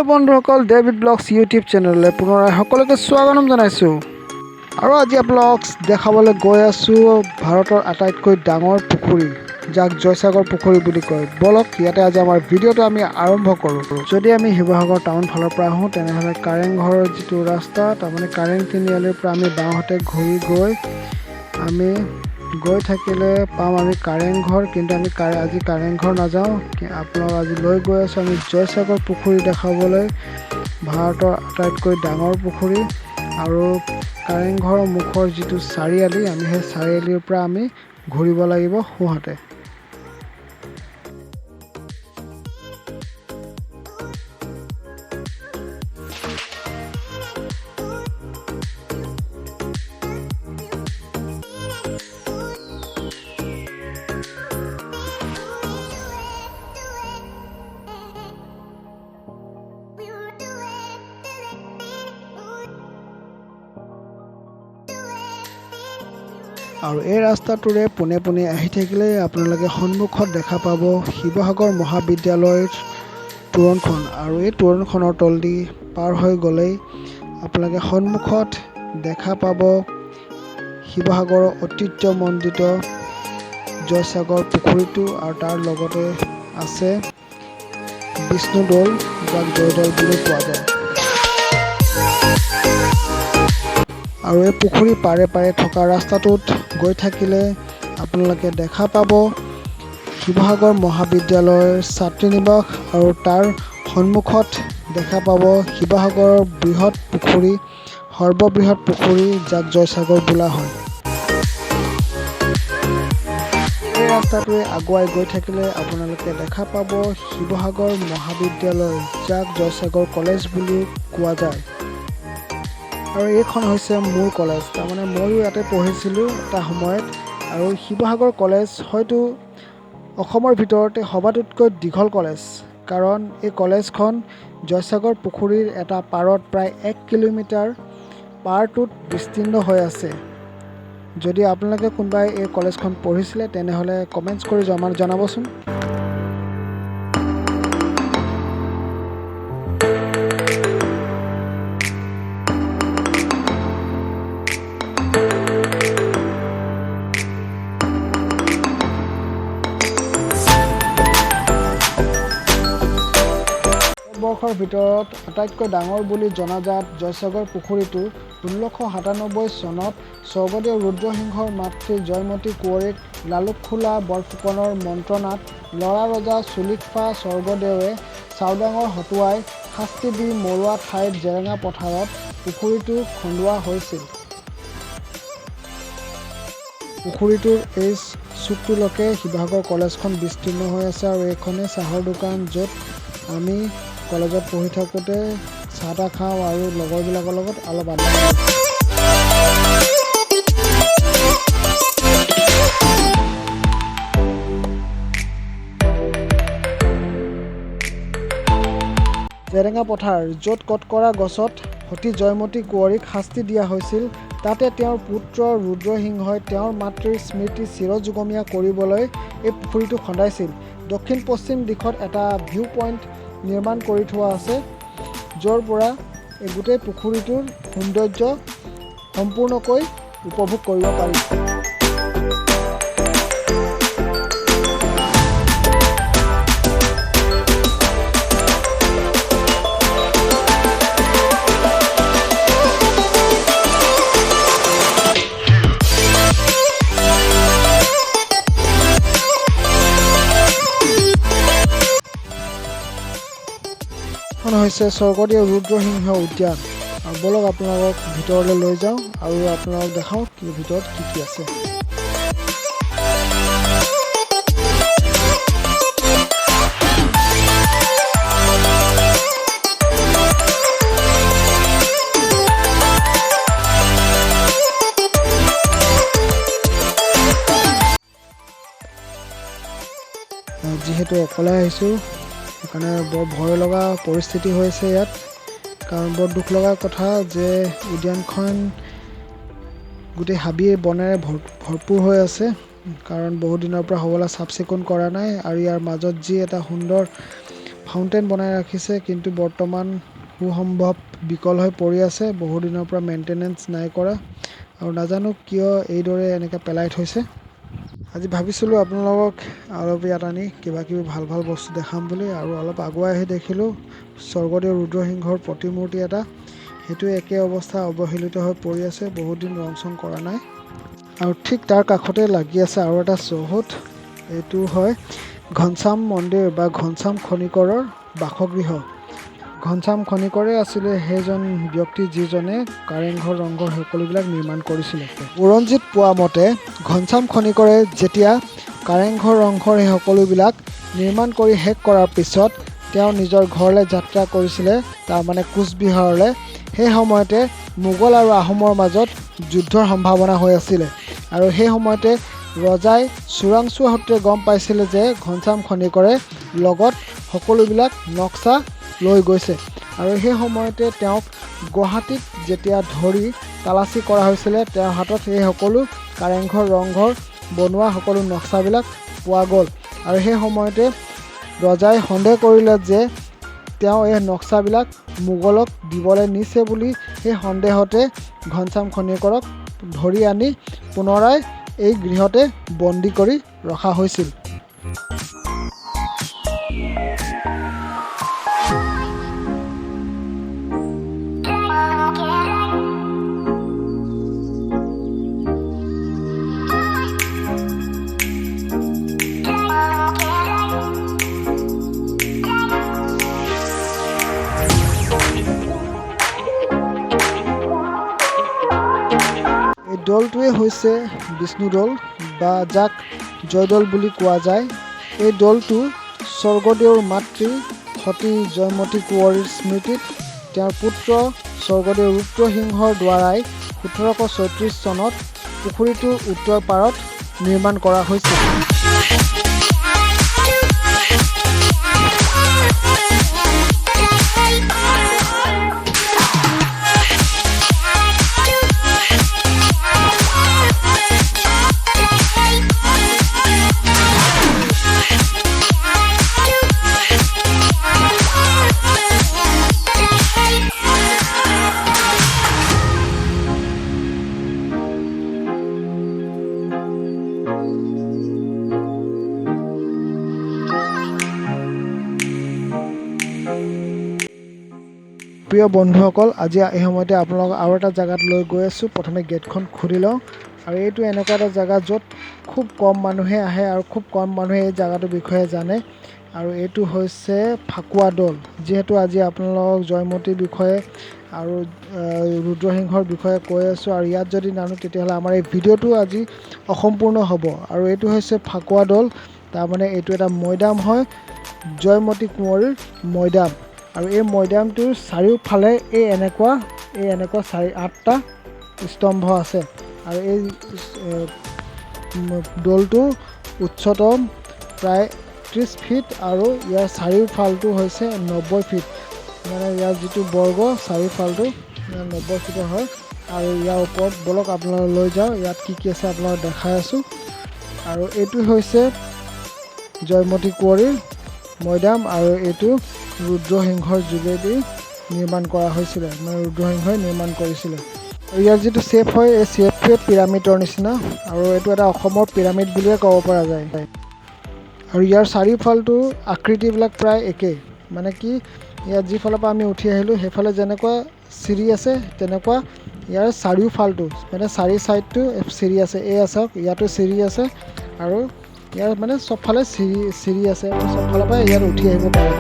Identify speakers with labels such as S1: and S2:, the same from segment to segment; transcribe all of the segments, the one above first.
S1: Hello' বন্ধুসকল, David blogs YouTube চেনেললৈ পুনৰাই সকলোকে স্বাগতম জনাইছোঁ। আৰু আজি আপোনালোকক দেখাবলৈ গৈ আছোঁ ভাৰতৰ আটাইতকৈ ডাঙৰ পুখুৰী, যাক জয়সাগৰ পুখুৰী বুলি কয়। বলক ইয়াতে আজি আমাৰ ভিডিঅ'টো আমি আৰম্ভ কৰোঁ। যদি আমি শিৱসাগৰ টাউন ফালৰ পৰা আহোঁ তেনেহ'লে কাৰেংঘৰৰ যিটো ৰাস্তা, তাৰমানে কাৰেং তিনিআলিৰ পৰা আমি বাওঁহাতে ঘূৰি আমি গৈ থাকিলে পাম আমি কাৰেংঘৰ, কিন্তু আমি আজি কাৰেংঘৰ নাযাওঁ। আপোনালোক আজি লৈ গৈ আছোঁ আমি জয়সাগৰ পুখুৰী দেখাবলৈ, ভাৰতৰ আটাইতকৈ ডাঙৰ পুখুৰী। আৰু কাৰেংঘৰৰ মুখৰ যিটো চাৰিআলি, আমি সেই চাৰিআলিৰ পৰা আমি ঘূৰিব লাগিব সোঁহাতে। আৰু এই ৰাস্তাটোৰে পোনে পোনে আহি থাকিলে আপোনালোকে সন্মুখত দেখা পাব শিৱসাগৰ মহাবিদ্যালয়ৰ তোৰণখন। আৰু এই তোৰণখনৰ তলদি পাৰ হৈ গ'লেই আপোনালোকে সন্মুখত দেখা পাব শিৱসাগৰৰ ঐতিহ্যমণ্ডিত জয়সাগৰ পুখুৰীটো, আৰু তাৰ লগতে আছে বিষ্ণুদৌল, যাক জয়দৌল বুলি কোৱা যায়। আৰু এই পুখুৰী পাৰে পাৰে থকা ৰাস্তাটোত গৈ থাকিলে আপোনালোকে দেখা পাব শিৱসাগৰ মহাবিদ্যালয়ৰ ছাত্ৰী নিবাস, আৰু তাৰ সন্মুখত দেখা পাব শিৱসাগৰৰ বৃহৎ পুখুৰী, সৰ্ববৃহৎ পুখুৰী, যাক জয়সাগৰ বোলা হয়। এই ৰাস্তাটোৱে আগুৱাই গৈ থাকিলে আপোনালোকে দেখা পাব শিৱসাগৰ মহাবিদ্যালয়, যাক জয়সাগৰ কলেজ বুলি কোৱা যায়। আৰু এইখন হৈছে মোৰ কলেজ, তাৰমানে ময়ো ইয়াতে পঢ়িছিলোঁ এটা সময়ত। আৰু শিৱসাগৰ কলেজ হয়তো অসমৰ ভিতৰতে সবাতোতকৈ দীঘল কলেজ, কাৰণ এই কলেজখন জয়সাগৰ পুখুৰীৰ এটা পাৰত প্ৰায় 1 কিলোমিটাৰ পাৰটোত বিস্তীৰ্ণ হৈ আছে। যদি আপোনালোকে কোনোবাই এই কলেজখন পঢ়িছিলে তেনেহ'লে কমেণ্টছ কৰি জনাবচোন। বৰ্ষৰ ভিতৰত আটাইতকৈ ডাঙৰ বুলি জনাজাত জয়সাগৰ পুখুৰীটো 1697 চনত স্বৰ্গদেউ ৰুদ্ৰ সিংহৰ মাতৃ জয়মতী কুঁৱৰীক লালুকখোলা বৰফুকনৰ মন্ত্ৰণাত ল'ৰা ৰজা চুলিকফা স্বৰ্গদেৱে চাওডাঙৰ হতুৱাই শাস্তি দি মৰোৱা ঠাইত জেৰেঙা পথাৰত পুখুৰীটো খন্দোৱা হৈছিল। পুখুৰীটোৰ এই চুকটোলৈকে শিৱসাগৰ কলেজখন বিস্তীৰ্ণ হৈ আছে। আৰু এইখনেই চাহৰ দোকান, য'ত আমি কলেজত পঢ়ি থাকোঁতে চাহ তাহ খাওঁ আৰু লগৰবিলাকৰ লগত অলপ আড্ডা মাৰোঁ। জেৰেঙা পথাৰ, য'ত কটকৰা গছত সতী জয়মতী কুঁৱৰীক শাস্তি দিয়া হৈছিল, তাতে তেওঁৰ পুত্ৰ ৰুদ্ৰ সিংহই তেওঁৰ মাতৃৰ স্মৃতি চিৰযুগমীয়া কৰিবলৈ এই পুখুৰীটো খন্দাইছিল। দক্ষিণ পশ্চিম দিশত এটা ভিউ পইণ্ট নিৰ্মাণ কৰি থোৱা আছে, য'ৰ পৰা এই গোটেই পুখুৰীটোৰ সৌন্দৰ্য সম্পূৰ্ণকৈ উপভোগ কৰিব পাৰি। হৈছে স্বৰ্গদেউ ৰুদ্ৰ সিংহ উদ্যান। আৰু বলক আপোনালোকক ভিতৰলৈ লৈ যাওঁ আৰু আপোনালোকক দেখাওঁ ভিতৰত কি কি আছে। যিহেতু অকলে আহিছোঁ, সেইকাৰণে বৰ ভয় লগা পৰিস্থিতি হৈছে ইয়াত, কাৰণ বৰ দুখ লগা কথা যে উদ্যানখন গোটেই হাবি বনেৰে ভৰপূৰ হৈ আছে, কাৰণ বহু দিনৰ পৰা হ'বলা চাফ চিকুণ কৰা নাই। আৰু ইয়াৰ মাজত যি এটা সুন্দৰ ফাউণ্টেন বনাই ৰাখিছে, কিন্তু বৰ্তমান সুসম্ভৱ বিকল হৈ পৰি আছে। বহু দিনৰ পৰা মেইনটেনেঞ্চ নাই কৰা আৰু নাজানো কিয় এইদৰে এনেকৈ পেলাই থৈছে। আজি ভাবিছিলোঁ আপোনালোকক অলপ ইয়াত আনি কিবাকিবি ভাল ভাল বস্তু দেখাম বুলি, আৰু অলপ আগুৱাই আহি দেখিলোঁ স্বৰ্গদেউ ৰুদ্ৰ সিংহৰ প্ৰতিমূৰ্তি এটা, সেইটো একে অৱস্থা অৱহেলিত হৈ পৰি আছে, বহুত দিন ৰং চং কৰা নাই। আৰু ঠিক তাৰ কাষতে লাগি আছে আৰু এটা চৌহদ, এইটো হয় ঘনশ্যাম মন্দিৰ বা ঘনশ্যাম খনিকৰৰ বাসগৃহ। ঘনশ্যাম খনিকৰে আছিলে সেইজন ব্যক্তি যিজনে কাৰেংঘৰ ৰংঘৰ সকলোবিলাক নিৰ্মাণ কৰিছিলে। বুৰঞ্জীত পোৱা মতে ঘনশ্যাম খনিকৰে যেতিয়া কাৰেংঘৰ ৰংঘৰ সেই সকলোবিলাক নিৰ্মাণ কৰি শেষ কৰাৰ পিছত তেওঁ নিজৰ ঘৰলৈ যাত্ৰা কৰিছিলে, তাৰমানে কোচবিহাৰলৈ। সেই সময়তে মোগল আৰু আহোমৰ মাজত যুদ্ধৰ সম্ভাৱনা হৈ আছিলে, আৰু সেই সময়তে ৰজাই চোৰাংচোৱা সূত্ৰে গম পাইছিলে যে ঘনশ্যাম খনিকৰে লগত সকলোবিলাক নক্সা লৈ গৈছে, আৰু সেই সময়তে তেওঁক গুৱাহাটীত যেতিয়া ধৰি তালাচী কৰা হৈছিলে, তেওঁৰ হাতত সেই সকলো কাৰেংঘৰ ৰংঘৰ বনোৱা সকলো নক্সাবিলাক পোৱা গ'ল। আৰু সেই সময়তে ৰজাই সন্দেহ কৰিলে যে তেওঁ এই নক্সাবিলাক মোগলক দিবলৈ নিছে বুলি। সেই সন্দেহতে ঘনশ্যাম খনিকৰক ধৰি আনি পুনৰাই এই গৃহতে বন্দী কৰি ৰখা হৈছিল। এই দৌলটোৱে হৈছে বিষ্ণুদৌল বা যাক জয়দৌল বুলি কোৱা যায়। এই দৌলটো স্বৰ্গদেউৰ মাতৃ সতী জয়মতী কোঁৱৰীৰ স্মৃতিত তেওঁৰ পুত্ৰ স্বৰ্গদেউ ৰুদ্ৰ সিংহৰ দ্বাৰাই ১৭৩৬ চনত পুখুৰীটোৰ উত্তৰ পাৰত নিৰ্মাণ কৰা হৈছিল। প্ৰিয় বন্ধুসকল, আজি এই সময়তে আপোনালোকক আৰু এটা জেগাত লৈ গৈ আছোঁ। প্ৰথমে গেটখন খুলি লওঁ, আৰু এইটো এনেকুৱা এটা জেগা য'ত খুব কম মানুহে আহে আৰু খুব কম মানুহে এই জেগাটোৰ বিষয়ে জানে, আৰু এইটো হৈছে ফাকুৱা দৌল। যিহেতু আজি আপোনালোকক জয়মতীৰ বিষয়ে আৰু ৰুদ্ৰসিংহৰ বিষয়ে কৈ আছোঁ, আৰু ইয়াত যদি নানো তেতিয়াহ'লে আমাৰ এই ভিডিঅ'টো আজি অসম্পূৰ্ণ হ'ব। আৰু এইটো হৈছে ফাকুৱা দৌল, তাৰমানে এইটো এটা মৈদাম হয়, জয়মতী কোঁৱৰীৰ মৈদাম। আৰু এই মৈদামটোৰ চাৰিওফালে এই এনেকুৱা 8টা স্তম্ভ আছে, আৰু এই দৌলটোৰ উচ্চতম প্ৰায় 30 ফিট, আৰু ইয়াৰ চাৰিওফালটো হৈছে 90 ফিট। মানে ইয়াৰ যিটো বৰ্গ চাৰিওফালটো 90 ফিটৰ হয়। আৰু ইয়াৰ ওপৰত বলক আপোনালোকক লৈ যাওঁ, ইয়াত কি কি আছে আপোনালোকক দেখাই আছোঁ। আৰু এইটো হৈছে জয়মতী কোঁৱৰীৰ মৈদাম, আৰু এইটো ৰুদ্ৰসিংহৰ যোগেদি নিৰ্মাণ কৰা হৈছিলে, মানে ৰুদ্ৰসিংহই নিৰ্মাণ কৰিছিলে। আৰু ইয়াৰ যিটো শ্বেপ হয়, এই শ্বেপটোৱে পিৰামিডৰ নিচিনা, আৰু এইটো এটা অসমৰ পিৰামিড বুলিয়ে ক'ব পৰা যায়। আৰু ইয়াৰ চাৰিওফালটো আকৃতিবিলাক প্ৰায় একেই, মানে কি ইয়াত যিফালৰ পৰা আমি উঠি আহিলোঁ সেইফালে যেনেকুৱা চিৰি আছে তেনেকুৱা ইয়াৰ চাৰিওফালটো, মানে চাৰি ছাইডটো চিৰি আছে। এই চাওক, ইয়াতো চিৰি আছে, আৰু ইয়াৰ মানে চবফালে চিৰি আছে, চবফালৰ পৰা ইয়াত উঠি আহিব পাৰে।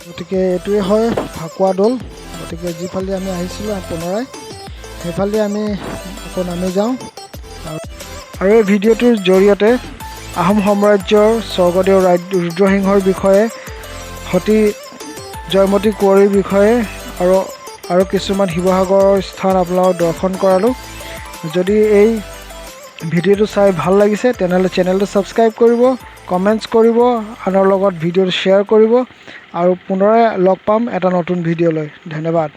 S1: গতিকে এইটোৱে হয় ফাকুৱা দৌল। গতিকে যিফালে আমি আহিছিলোঁ পুনৰাই সেইফালে আমি আকৌ নামি যাওঁ। আৰু এই ভিডিঅ'টোৰ জৰিয়তে আহোম সাম্ৰাজ্যৰ স্বৰ্গদেউ ৰুদ্ৰ সিংহৰ বিষয়ে, সতী জয়মতী কুঁৱৰীৰ বিষয়ে আৰু কিছুমান শিৱসাগৰৰ স্থান আপোনালোকক দৰ্শন কৰালোঁ। যদি এই ভিডিঅ'টো চাই ভাল লাগিছে তেনেহ'লে চেনেলটো ছাবস্ক্ৰাইব কৰিব, কমেণ্টছ কৰিব, আনৰ লগত ভিডিঅ'টো শ্বেয়াৰ কৰিব আৰু পুনৰাই লগ পাম এটা নতুন ভিডিঅ' লৈ। ধন্যবাদ।